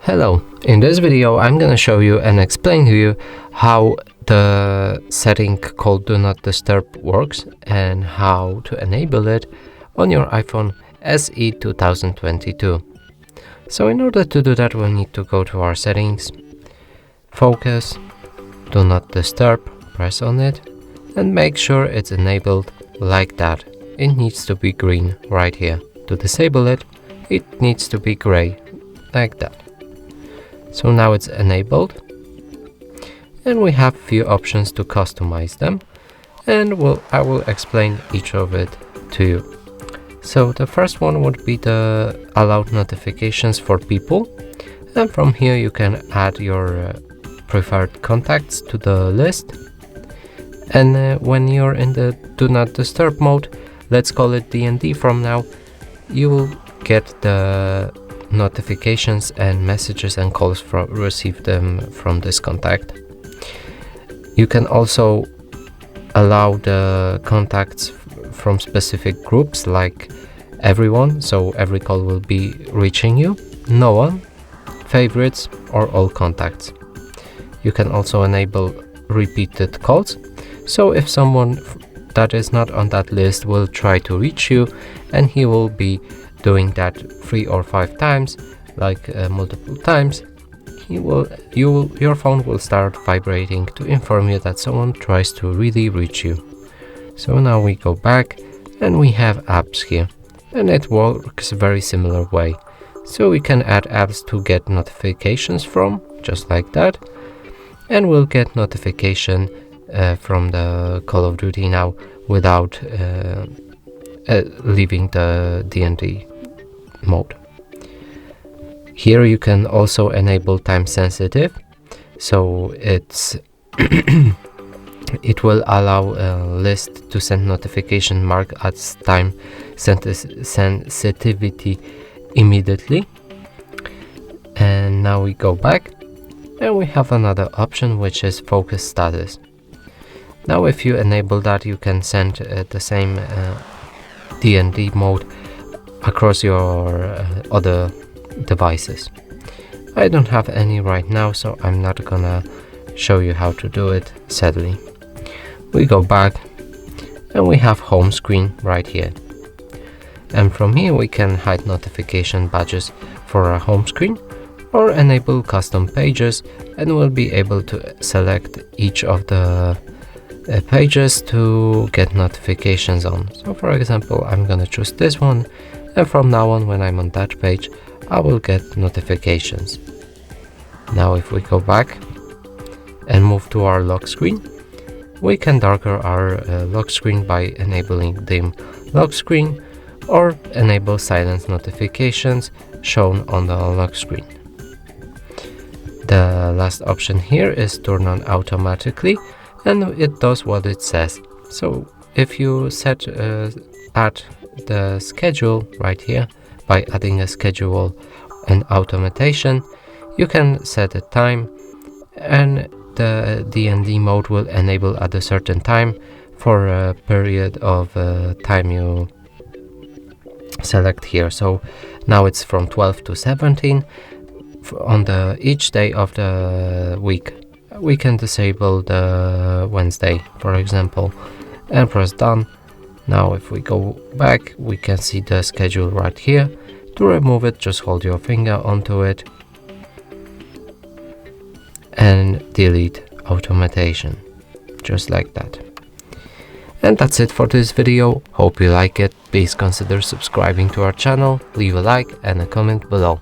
Hello, in this video I'm gonna show you and explain to you how the setting called Do Not Disturb works and how to enable it on your iPhone SE 2022. So in order to do that, we'll need to go to our settings, focus, Do Not Disturb, press on it and make sure it's enabled like that. It needs to be green right here. To disable it, it needs to be gray like that. So now it's enabled and we have few options to customize them, and I will explain each of it to you. So the first one would be the allowed notifications for people, and from here you can add your preferred contacts to the list. And when you're in the Do Not Disturb mode, let's call it D&D from now, you will get the notifications and messages and calls receive them from this contact. You can also allow the contacts from specific groups like everyone, so every call will be reaching you, no one, favorites, or all contacts. You can also enable repeated calls, so if someone that is not on that list will try to reach you and he will be doing that 3 or 5 times, like multiple times, your phone will start vibrating to inform you that someone tries to really reach you. So now we go back and we have apps here, and it works very similar way. So we can add apps to get notifications from, just like that, and we'll get notification from the Call of Duty now without leaving the D&D mode. Here you can also enable time sensitive, so it will allow a list to send notification marked as time sensitivity immediately. And now we go back and we have another option, which is focus status. Now if you enable that, you can send the same D&D mode across your other devices. I don't have any right now, so I'm not gonna show you how to do it, sadly. We go back and we have home screen right here, and from here we can hide notification badges for our home screen or enable custom pages, and we'll be able to select each of the pages to get notifications on. So for example, I'm gonna choose this one, and from now on when I'm on that page I will get notifications. Now if we go back and move to our lock screen, we can darken our lock screen by enabling dim lock screen or enable silence notifications shown on the lock screen. The last option here is turn on automatically, and it does what it says. So if you add the schedule right here by adding a schedule and automation, you can set a time, and the D&D mode will enable at a certain time for a period of time you select here. So now it's from 12 to 17 on each day of the week. We can disable the Wednesday, for example, and press done. Now if we go back, we can see the schedule right here. To remove it, just hold your finger onto it and delete automation, just like that. And that's it for this video. Hope you like it. Please consider subscribing to our channel, leave a like and a comment below.